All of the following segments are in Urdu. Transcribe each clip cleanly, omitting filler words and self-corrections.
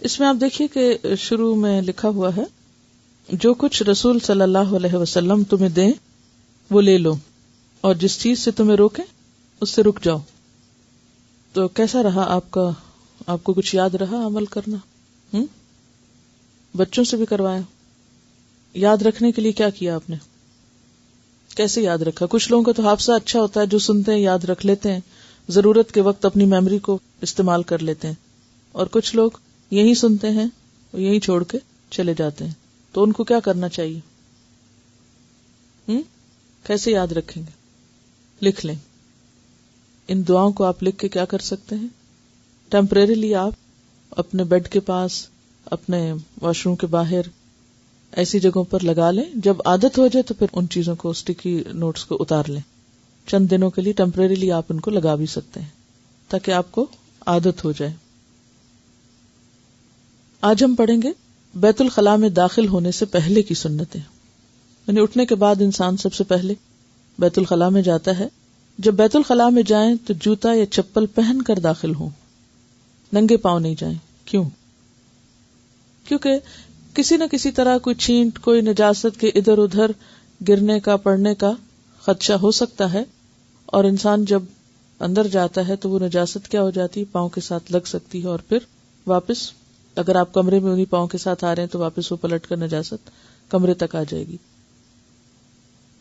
اس میں آپ دیکھیے کہ شروع میں لکھا ہوا ہے جو کچھ رسول صلی اللہ علیہ وسلم تمہیں دیں وہ لے لو، اور جس چیز سے تمہیں روکیں اس سے رک جاؤ. تو کیسا رہا آپ کو کچھ یاد رہا عمل کرنا؟ بچوں سے بھی کروایا؟ یاد رکھنے کے لیے کیا کیا آپ نے؟ کیسے یاد رکھا؟ کچھ لوگوں کا تو حافظہ اچھا ہوتا ہے، جو سنتے ہیں یاد رکھ لیتے ہیں، ضرورت کے وقت اپنی میموری کو استعمال کر لیتے ہیں، اور کچھ لوگ یہی سنتے ہیں یہی چھوڑ کے چلے جاتے ہیں. تو ان کو کیا کرنا چاہیے؟ کیسے یاد رکھیں گے؟ لکھ لیں. ان دعاؤں کو آپ لکھ کے کیا کر سکتے ہیں؟ ٹیمپریریلی آپ اپنے بیڈ کے پاس، اپنے واش روم کے باہر، ایسی جگہوں پر لگا لیں. جب عادت ہو جائے تو پھر ان چیزوں کو، اسٹیکی نوٹس کو اتار لیں. چند دنوں کے لیے ٹیمپریریلی آپ ان کو لگا بھی سکتے ہیں تاکہ آپ کو عادت ہو جائے. آج ہم پڑھیں گے بیت الخلاء میں داخل ہونے سے پہلے کی سنتیں. یعنی اٹھنے کے بعد انسان سب سے پہلے بیت الخلاء میں جاتا ہے. جب بیت الخلاء میں جائیں تو جوتا یا چپل پہن کر داخل ہوں، ننگے پاؤں نہیں جائیں. کیوں؟ کیونکہ کسی نہ کسی طرح کوئی چھینٹ، کوئی نجاست کے ادھر ادھر گرنے کا، پڑنے کا خدشہ ہو سکتا ہے، اور انسان جب اندر جاتا ہے تو وہ نجاست کیا ہو جاتی ہے، پاؤں کے ساتھ لگ سکتی ہے، اور پھر واپس اگر آپ کمرے میں انہی پاؤں کے ساتھ آ رہے ہیں تو واپس وہ پلٹ کر نجاست کمرے تک آ جائے گی.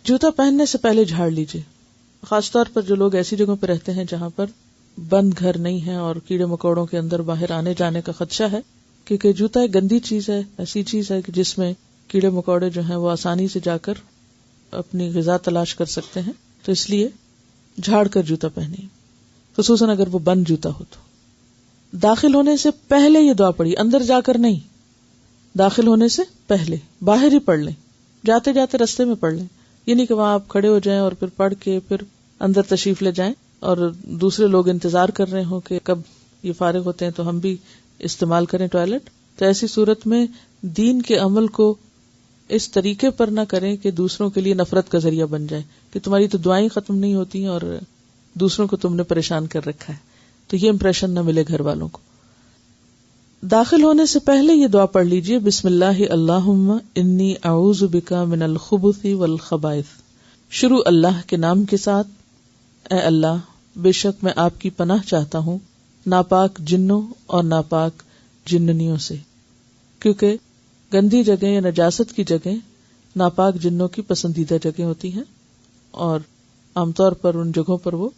جوتا پہننے سے پہلے جھاڑ لیجیے، خاص طور پر جو لوگ ایسی جگہوں پہ رہتے ہیں جہاں پر بند گھر نہیں ہے اور کیڑے مکوڑوں کے اندر باہر آنے جانے کا خدشہ ہے، کیونکہ جوتا ایک گندی چیز ہے، ایسی چیز ہے کہ جس میں کیڑے مکوڑے جو ہیں وہ آسانی سے جا کر اپنی غذا تلاش کر سکتے ہیں. تو اس لیے جھاڑ کر جوتا پہنیے، خصوصاً اگر وہ بند جوتا ہو. تو داخل ہونے سے پہلے یہ دعا پڑھی، اندر جا کر نہیں، داخل ہونے سے پہلے باہر ہی پڑھ لیں، جاتے جاتے رستے میں پڑھ لیں. یہ نہیں کہ وہاں آپ کھڑے ہو جائیں اور پھر پڑھ کے پھر اندر تشریف لے جائیں اور دوسرے لوگ انتظار کر رہے ہوں کہ کب یہ فارغ ہوتے ہیں تو ہم بھی استعمال کریں ٹوائلٹ. تو ایسی صورت میں دین کے عمل کو اس طریقے پر نہ کریں کہ دوسروں کے لیے نفرت کا ذریعہ بن جائے کہ تمہاری تو دعائیں ختم نہیں ہوتی ہیں اور دوسروں کو تم نے پریشان کر رکھا ہے. تو یہ امپریشن نہ ملے گھر والوں کو. داخل ہونے سے پہلے یہ دعا پڑھ لیجئے، بسم اللہ اللہم انی اعوذ بک من الخبث والخبائث. شروع اللہ کے نام کے ساتھ. اے اللہ، بے شک میں آپ کی پناہ چاہتا ہوں ناپاک جنوں اور ناپاک جننیوں سے، کیونکہ گندی جگہ یا نجاست کی جگہ ناپاک جنوں کی پسندیدہ جگہ ہوتی ہیں اور عام طور پر ان جگہوں پر وہ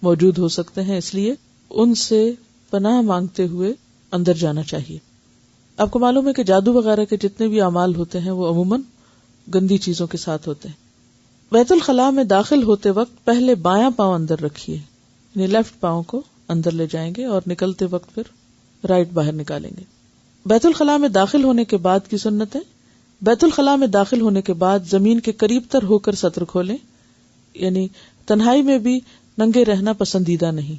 موجود ہو سکتے ہیں، اس لیے ان سے پناہ مانگتے ہوئے اندر جانا چاہیے. آپ کو معلوم ہے کہ جادو وغیرہ کے جتنے بھی اعمال ہوتے ہیں وہ عموماً گندی چیزوں کے ساتھ ہوتے ہیں. بیت الخلاء میں داخل ہوتے وقت پہلے بایاں پاؤں اندر رکھیے، یعنی لیفٹ پاؤں کو اندر لے جائیں گے اور نکلتے وقت پھر رائٹ باہر نکالیں گے. بیت الخلاء میں داخل ہونے کے بعد کی سنت ہے، بیت الخلاء میں داخل ہونے کے بعد زمین کے قریب تر ہو کر سطر کھولیں، یعنی تنہائی میں بھی ننگے رہنا پسندیدہ نہیں،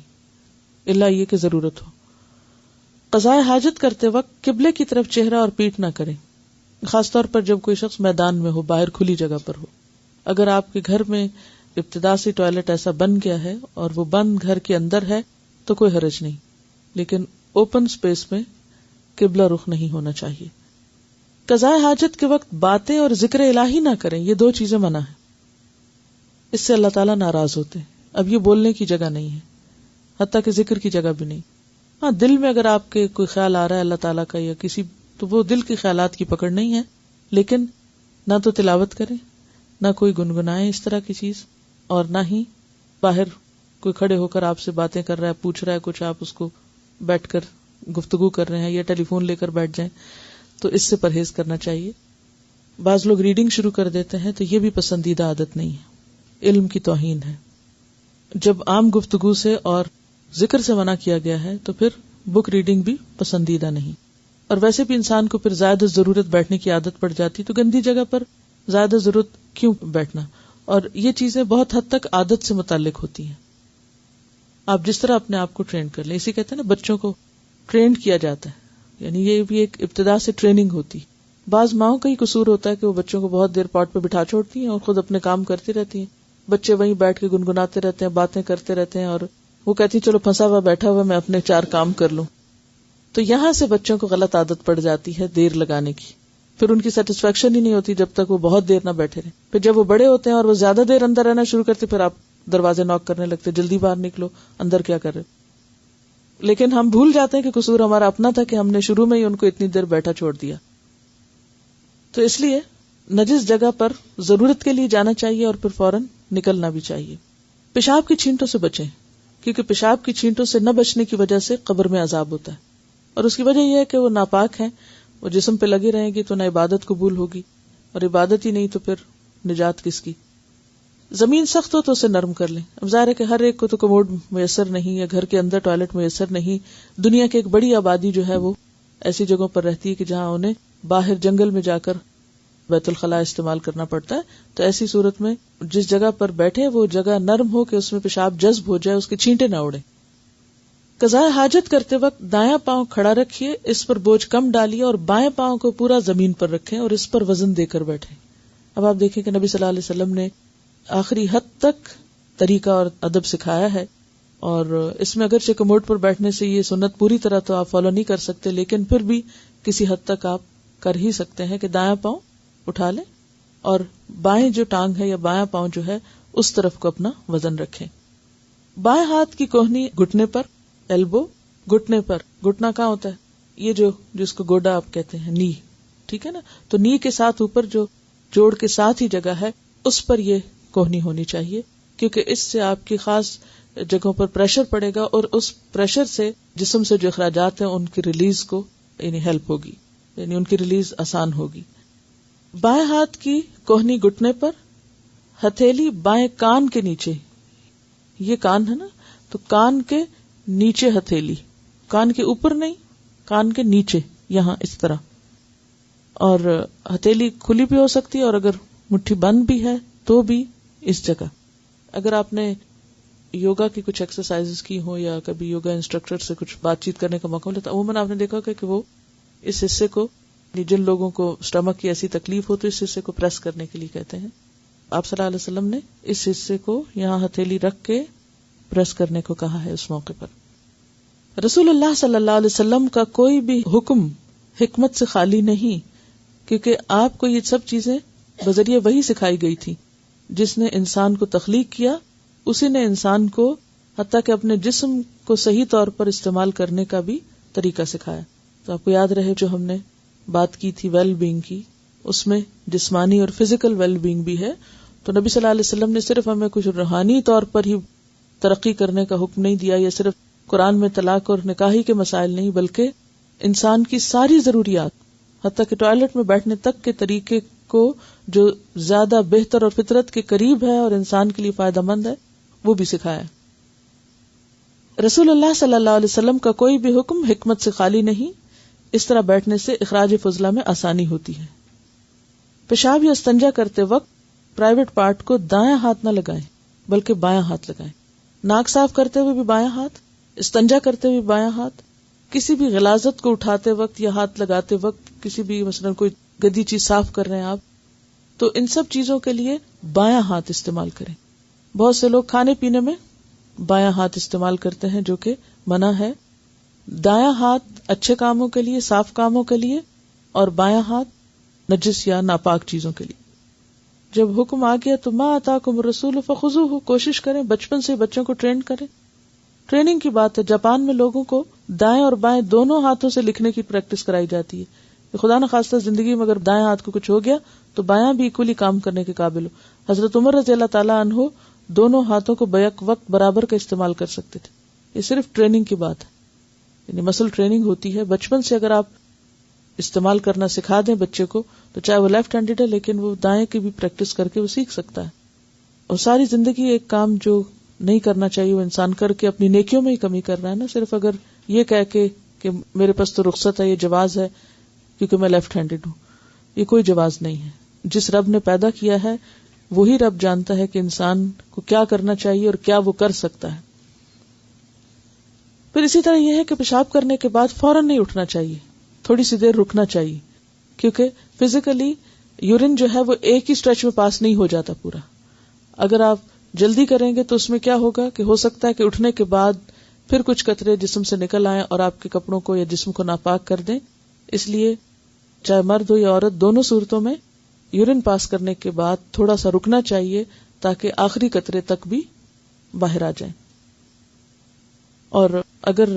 الا یہ کہ ضرورت ہو. قضاء حاجت کرتے وقت قبلے کی طرف چہرہ اور پیٹھ نہ کریں، خاص طور پر جب کوئی شخص میدان میں ہو، باہر کھلی جگہ پر ہو. اگر آپ کے گھر میں ابتدا سے ٹوائلٹ ایسا بن گیا ہے اور وہ بند گھر کے اندر ہے تو کوئی حرج نہیں، لیکن اوپن سپیس میں قبلہ رخ نہیں ہونا چاہیے. قضاء حاجت کے وقت باتیں اور ذکر الہی نہ کریں، یہ دو چیزیں منع ہیں، اس سے اللہ تعالیٰ ناراض ہوتے ہیں. اب یہ بولنے کی جگہ نہیں ہے، حتیٰ کہ ذکر کی جگہ بھی نہیں. ہاں، دل میں اگر آپ کے کوئی خیال آ رہا ہے اللہ تعالیٰ کا یا کسی، تو وہ دل کے خیالات کی پکڑ نہیں ہے، لیکن نہ تو تلاوت کریں، نہ کوئی گنگنائیں اس طرح کی چیز، اور نہ ہی باہر کوئی کھڑے ہو کر آپ سے باتیں کر رہا ہے، پوچھ رہا ہے کچھ، آپ اس کو بیٹھ کر گفتگو کر رہے ہیں یا ٹیلی فون لے کر بیٹھ جائیں، تو اس سے پرہیز کرنا چاہیے. بعض لوگ ریڈنگ شروع کر دیتے ہیں تو یہ بھی پسندیدہ عادت نہیں ہے، علم کی توہین ہے. جب عام گفتگو سے اور ذکر سے منع کیا گیا ہے تو پھر بک ریڈنگ بھی پسندیدہ نہیں. اور ویسے بھی انسان کو پھر زیادہ ضرورت بیٹھنے کی عادت پڑ جاتی، تو گندی جگہ پر زیادہ ضرورت کیوں بیٹھنا. اور یہ چیزیں بہت حد تک عادت سے متعلق ہوتی ہیں. آپ جس طرح اپنے آپ کو ٹرین کر لیں، اسی کہتے ہیں نا بچوں کو ٹرینڈ کیا جاتا ہے، یعنی یہ بھی ایک ابتدا سے ٹریننگ ہوتی. بعض ماؤں کا ہی قصور ہوتا ہے کہ وہ بچوں کو بہت دیر پاٹ پہ بٹھا چھوڑتی ہیں اور خود اپنے کام کرتی رہتی ہیں. بچے وہیں بیٹھ کے گنگناتے رہتے ہیں، باتیں کرتے رہتے ہیں، اور وہ کہتی چلو پھنسا ہوا بیٹھا ہوا میں اپنے 4 کام کر لوں. تو یہاں سے بچوں کو غلط عادت پڑ جاتی ہے دیر لگانے کی. پھر ان کی سیٹسفیکشن ہی نہیں ہوتی جب تک وہ بہت دیر نہ بیٹھے رہے. پھر جب وہ بڑے ہوتے ہیں اور وہ زیادہ دیر اندر رہنا شروع کرتے, پھر آپ دروازے ناک کرنے لگتے, جلدی باہر نکلو, اندر کیا کر رہے. لیکن ہم بھول جاتے ہیں کہ قصور ہمارا اپنا تھا کہ ہم نے شروع میں ہی ان کو اتنی دیر بیٹھا چھوڑ دیا. تو اس لیے نجس جگہ پر ضرورت کے لیے جانا چاہیے اور پھر فوراً نکلنا بھی چاہیے. پیشاب کی چھینٹوں سے بچیں, کیونکہ پیشاب کی چھینٹوں سے نہ بچنے کی وجہ سے قبر میں عذاب ہوتا ہے, اور اس کی وجہ یہ ہے کہ وہ ناپاک ہیں, وہ جسم پہ لگی رہیں گی تو نہ عبادت قبول ہوگی, اور عبادت ہی نہیں تو پھر نجات کس کی. زمین سخت ہو تو اسے نرم کر لیں. اب ظاہر ہے کہ ہر ایک کو تو کموڈ میسر نہیں, یا گھر کے اندر ٹوائلٹ میسر نہیں. دنیا کی ایک بڑی آبادی جو ہے وہ ایسی جگہوں پر رہتی ہے کہ جہاں انہیں باہر جنگل میں جا کر بیت الخلاء استعمال کرنا پڑتا ہے. تو ایسی صورت میں جس جگہ پر بیٹھے وہ جگہ نرم ہو کہ اس میں پیشاب جذب ہو جائے, اس کے چھینٹے نہ اڑے. قضاء حاجت کرتے وقت دایاں پاؤں کھڑا رکھیے, اس پر بوجھ کم ڈالیے, اور بائیں پاؤں کو پورا زمین پر رکھیں اور اس پر وزن دے کر بیٹھیں. اب آپ دیکھیں کہ نبی صلی اللہ علیہ وسلم نے آخری حد تک طریقہ اور ادب سکھایا ہے, اور اس میں اگرچہ کموڈ پر بیٹھنے سے یہ سنت پوری طرح تو آپ فالو نہیں کر سکتے, لیکن پھر بھی کسی حد تک آپ کر ہی سکتے ہیں کہ دایاں پاؤں اٹھا لیں اور بائیں جو ٹانگ ہے یا بایاں پاؤں جو ہے اس طرف کو اپنا وزن رکھیں. بائیں ہاتھ کی کوہنی گھٹنے پر, ایلبو گھٹنے پر. گھٹنا کہاں ہوتا ہے؟ یہ جو جس کو گوڈا آپ کہتے ہیں, نی, ٹھیک ہے نا. تو نی کے ساتھ اوپر جو جوڑ کے ساتھ ہی جگہ ہے اس پر یہ کوہنی ہونی چاہیے, کیونکہ اس سے آپ کی خاص جگہوں پر پریشر پڑے گا, اور اس پریشر سے جسم سے جو اخراجات ہیں ان کی ریلیز کو یعنی ہیلپ ہوگی, یعنی ان کی ریلیز آسان ہوگی. بائیں ہاتھ کی کوہنی گھٹنے پر, ہتھیلی بائیں کان کے نیچے. یہ کان ہے نا, تو کان کے نیچے ہتھیلی, کان کے اوپر نہیں, کان کے نیچے یہاں اس طرح. اور ہتھیلی کھلی بھی ہو سکتی ہے, اور اگر مٹھی بند بھی ہے تو بھی اس جگہ. اگر آپ نے یوگا کی کچھ ایکسرسائز کی ہو یا کبھی یوگا انسٹرکٹر سے کچھ بات چیت کرنے کا موقع ملا تو عموماً آپ نے دیکھا کہ وہ اس حصے کو, جن لوگوں کو اسٹمک کی ایسی تکلیف ہو تو اس حصے کو پریس کرنے کے لیے کہتے ہیں. آپ صلی اللہ علیہ وسلم نے اس حصے کو یہاں ہتھیلی رکھ کے پریس کرنے کو کہا ہے اس موقع پر. رسول اللہ صلی اللہ علیہ وسلم کا کوئی بھی حکم حکمت سے خالی نہیں, کیونکہ آپ کو یہ سب چیزیں بذریعہ وہی سکھائی گئی تھی. جس نے انسان کو تخلیق کیا اسی نے انسان کو حتیٰ کہ اپنے جسم کو صحیح طور پر استعمال کرنے کا بھی طریقہ سکھایا. تو آپ کو یاد رہے جو ہم نے بات کی تھی ویل بینگ کی, اس میں جسمانی اور فزیکل ویل بینگ بھی ہے. تو نبی صلی اللہ علیہ وسلم نے صرف ہمیں کچھ روحانی طور پر ہی ترقی کرنے کا حکم نہیں دیا, یا صرف قرآن میں طلاق اور نکاحی کے مسائل نہیں, بلکہ انسان کی ساری ضروریات حتیٰ کہ ٹوائلٹ میں بیٹھنے تک کے طریقے کو جو زیادہ بہتر اور فطرت کے قریب ہے اور انسان کے لیے فائدہ مند ہے وہ بھی سکھایا. رسول اللہ صلی اللہ علیہ وسلم کا کوئی بھی حکم حکمت سے خالی نہیں. اس طرح بیٹھنے سے اخراج فضلہ میں آسانی ہوتی ہے. پیشاب یا استنجا کرتے وقت پرائیویٹ پارٹ کو دایاں ہاتھ نہ لگائیں بلکہ بایاں ہاتھ لگائیں. ناک صاف کرتے ہوئے بھی بایاں ہاتھ, استنجا کرتے ہوئے بایاں ہاتھ. کسی بھی غلاظت کو اٹھاتے وقت یا ہاتھ لگاتے وقت, کسی بھی مثلا کوئی گندی چیز صاف کر رہے ہیں آپ, تو ان سب چیزوں کے لیے بایاں ہاتھ استعمال کریں. بہت سے لوگ کھانے پینے میں بایاں ہاتھ استعمال کرتے ہیں جو کہ منع ہے. دایاں ہاتھ اچھے کاموں کے لیے, صاف کاموں کے لیے, اور بایاں ہاتھ نجس یا ناپاک چیزوں کے لیے. جب حکم آ گیا تو ما آتاکم الرسول فخذوہ, کوشش کریں بچپن سے بچوں کو ٹرین کریں. ٹریننگ کی بات ہے. جاپان میں لوگوں کو دائیں اور بائیں دونوں ہاتھوں سے لکھنے کی پریکٹس کرائی جاتی ہے. خدا نہ خواستہ زندگی میں اگر دائیں ہاتھ کو کچھ ہو گیا تو بایاں بھی اکولی کام کرنے کے قابل ہو. حضرت عمر رضی اللہ تعالیٰ عنہ دونوں ہاتھوں کو بیک وقت برابر کا استعمال کر سکتے تھے. یہ صرف ٹریننگ کی بات ہے, یعنی مسل ٹریننگ ہوتی ہے. بچپن سے اگر آپ استعمال کرنا سکھا دیں بچے کو تو چاہے وہ لیفٹ ہینڈیڈ ہے لیکن وہ دائیں کی بھی پریکٹس کر کے وہ سیکھ سکتا ہے. اور ساری زندگی ایک کام جو نہیں کرنا چاہیے وہ انسان کر کے اپنی نیکیوں میں ہی کمی کر رہا ہے نا. صرف اگر یہ کہہ کے کہ میرے پاس تو رخصت ہے, یہ جواز ہے کیونکہ میں لیفٹ ہینڈیڈ ہوں, یہ کوئی جواز نہیں ہے. جس رب نے پیدا کیا ہے وہی رب جانتا ہے کہ انسان کو کیا کرنا چاہیے اور کیا وہ کر سکتا ہے. پھر اسی طرح یہ ہے کہ پیشاب کرنے کے بعد فوراً نہیں اٹھنا چاہیے, تھوڑی سی دیر رکنا چاہیے, کیونکہ فزیکلی یورین جو ہے وہ ایک ہی اسٹریچ میں پاس نہیں ہو جاتا پورا. اگر آپ جلدی کریں گے تو اس میں کیا ہوگا کہ ہو سکتا ہے کہ اٹھنے کے بعد پھر کچھ قطرے جسم سے نکل آئیں اور آپ کے کپڑوں کو یا جسم کو ناپاک کر دیں. اس لیے چاہے مرد ہو یا عورت، دونوں صورتوں میں یورین پاس کرنے کے بعد تھوڑا سا رکنا چاہیے تاکہ آخری قطرے تک بھی باہر آ جائیں. اور اگر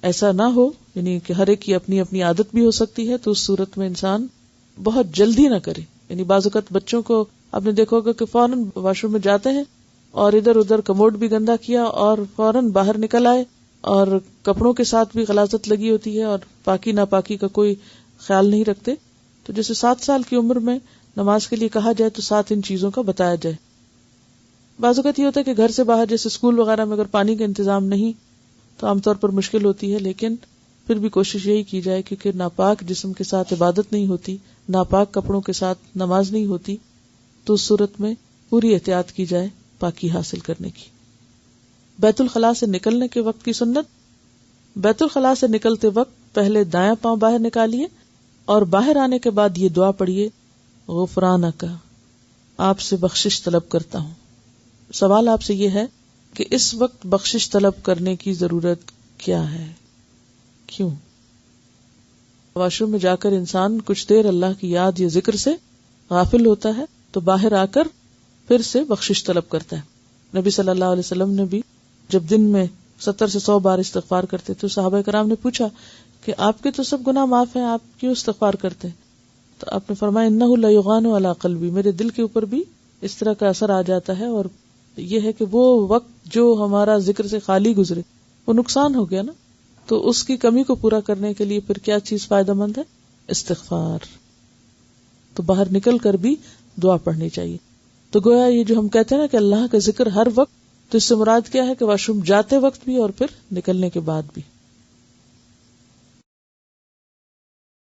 ایسا نہ ہو، یعنی کہ ہر ایک کی اپنی اپنی عادت بھی ہو سکتی ہے، تو اس صورت میں انسان بہت جلدی نہ کرے. یعنی بعض اوقات بچوں کو آپ نے دیکھا ہوگا کہ فوراً واش روم میں جاتے ہیں اور ادھر ادھر کموڈ بھی گندا کیا اور فوراً باہر نکل آئے، اور کپڑوں کے ساتھ بھی غلاظت لگی ہوتی ہے اور پاکی ناپاکی کا کوئی خیال نہیں رکھتے. تو جیسے 7 سال کی عمر میں نماز کے لیے کہا جائے تو 7 ان چیزوں کا بتایا جائے. بعض اوقات یہ ہوتا ہے کہ گھر سے باہر جیسے اسکول وغیرہ میں اگر پانی کا انتظام نہیں تو عام طور پر مشکل ہوتی ہے، لیکن پھر بھی کوشش یہی کی جائے کیونکہ ناپاک جسم کے ساتھ عبادت نہیں ہوتی، ناپاک کپڑوں کے ساتھ نماز نہیں ہوتی، تو اس صورت میں پوری احتیاط کی جائے پاکی حاصل کرنے کی. بیت الخلاء سے نکلنے کے وقت کی سنت: بیت الخلاء سے نکلتے وقت پہلے دایاں پاؤں باہر نکالیے اور باہر آنے کے بعد یہ دعا پڑھیے: غفرانک، آپ سے بخشش طلب کرتا ہوں. سوال آپ سے یہ ہے کہ اس وقت بخشش طلب کرنے کی ضرورت کیا ہے؟ کیوں؟ واش روم میں جا کر انسان کچھ دیر اللہ کی یاد یا ذکر سے غافل ہوتا ہے تو باہر آ کر پھر سے بخشش طلب کرتا ہے. نبی صلی اللہ علیہ وسلم نے بھی جب دن میں 70 سے 100 بار استغفار کرتے تو صحابہ کرام نے پوچھا کہ آپ کے تو سب گناہ معاف ہیں، آپ کیوں استغفار کرتے ہیں؟ تو آپ نے فرمایا: انہ لیغان علی قلبی، میرے دل کے اوپر بھی اس طرح کا اثر آ جاتا ہے، اور یہ ہے کہ وہ وقت جو ہمارا ذکر سے خالی گزرے وہ نقصان ہو گیا نا، تو اس کی کمی کو پورا کرنے کے لیے پھر کیا چیز فائدہ مند ہے؟ استغفار. تو باہر نکل کر بھی دعا پڑھنی چاہیے. تو گویا یہ جو ہم کہتے ہیں نا کہ اللہ کا ذکر ہر وقت، تو اس سے مراد کیا ہے کہ واش روم جاتے وقت بھی اور پھر نکلنے کے بعد بھی.